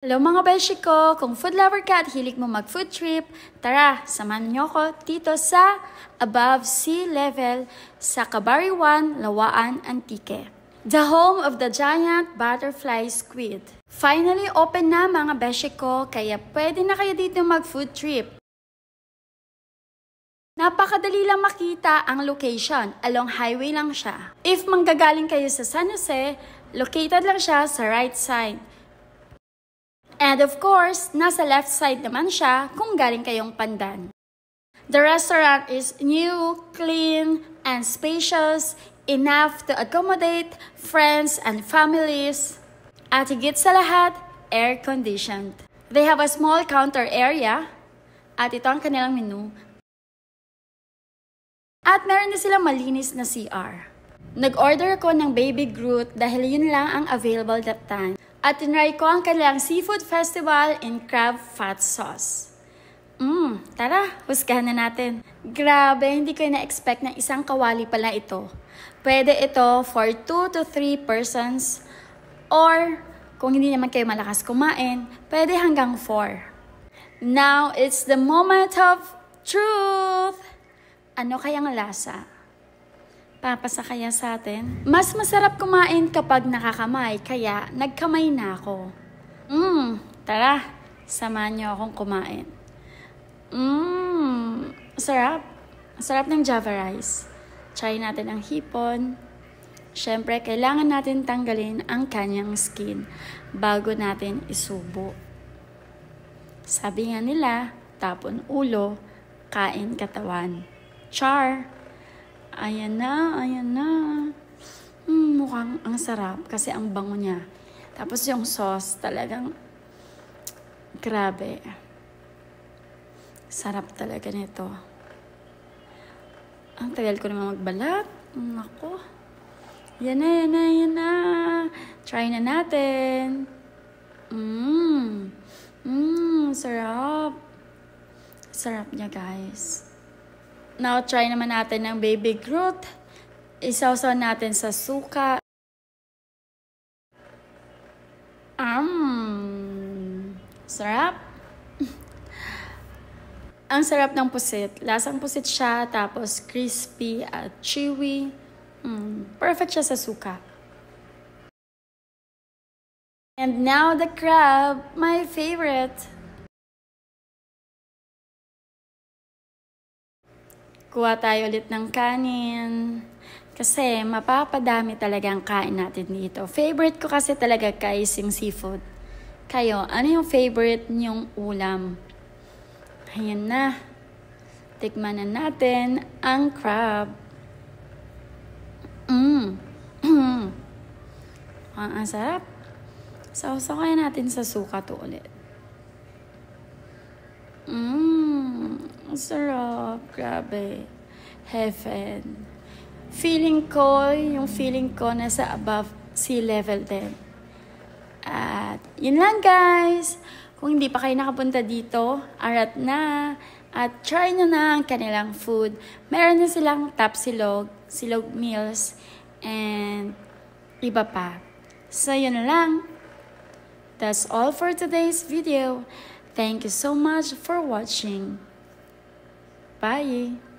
Hello mga beshi ko! Kung food lover ka at hilig mo mag-food trip, tara, samahan niyo ko dito sa Above Sea Level sa Cabarrijuan, Lawaan, Antique. The home of the giant butterfly squid. Finally open na mga beshi ko, kaya pwede na kayo dito mag-food trip. Napakadali lang makita ang location, along highway lang siya. If manggagaling kayo sa San Jose, located lang siya sa right side. And of course, nasa left side naman siya kung galing kayong Pandan. The restaurant is new, clean, and spacious, enough to accommodate friends and families. At higit sa lahat, air-conditioned. They have a small counter area, at ito ang kanilang menu. At meron din silang malinis na CR. Nag-order ako ng Baby Groot dahil yun lang ang available that time. At tinry ko ang kanilang seafood festival in crab fat sauce. Tara, husgahan na natin. Grabe, hindi ko na-expect na isang kawali pala ito. Pwede ito for 2 to 3 persons. Or, kung hindi naman kayo malakas kumain, pwede hanggang 4. Now, it's the moment of truth! Ano kayang lasa? Papasa kaya sa atin? Mas masarap kumain kapag nakakamay, kaya nagkamay na ako. Tara, samahan niyo akong kumain. Sarap. Sarap ng Java rice. Try natin ang hipon. Siyempre, kailangan natin tanggalin ang kanyang skin bago natin isubo. Sabi nga nila, tapon ulo, kain katawan. Char! Ayan na, ayan na. Mukhang ang sarap kasi ang bango niya. Tapos yung sauce talagang grabe. Sarap talaga nito. Ang tagal ko naman magbalat. Nako. Yan na, yan na, yan na. Try na natin. Sarap. Sarap niya, guys. Now, try naman natin ng Baby Groot. Isawsaw natin sa suka. Sarap. Ang sarap ng pusit. Lasang pusit siya, tapos crispy at chewy. Perfect siya sa suka. And now the crab, my favorite. Kuha tayo ulit ng kanin. Kasi mapapadami talaga ang kain natin dito. Favorite ko kasi talaga guys yung seafood. Kayo, ano yung favorite niyong ulam? Ayan na. Tikman na natin ang crab. Ang sarap. Sausaw kaya natin sa suka to ulit. Sarap. Grabe. Heaven. Feeling ko nasa above sea level din. At yun lang guys. Kung hindi pa kayo nakapunta dito, arat na. At try nyo na ang kanilang food. Meron na silang tapsilog, silog meals, and iba pa. So yun lang. That's all for today's video. Thank you so much for watching. Bye!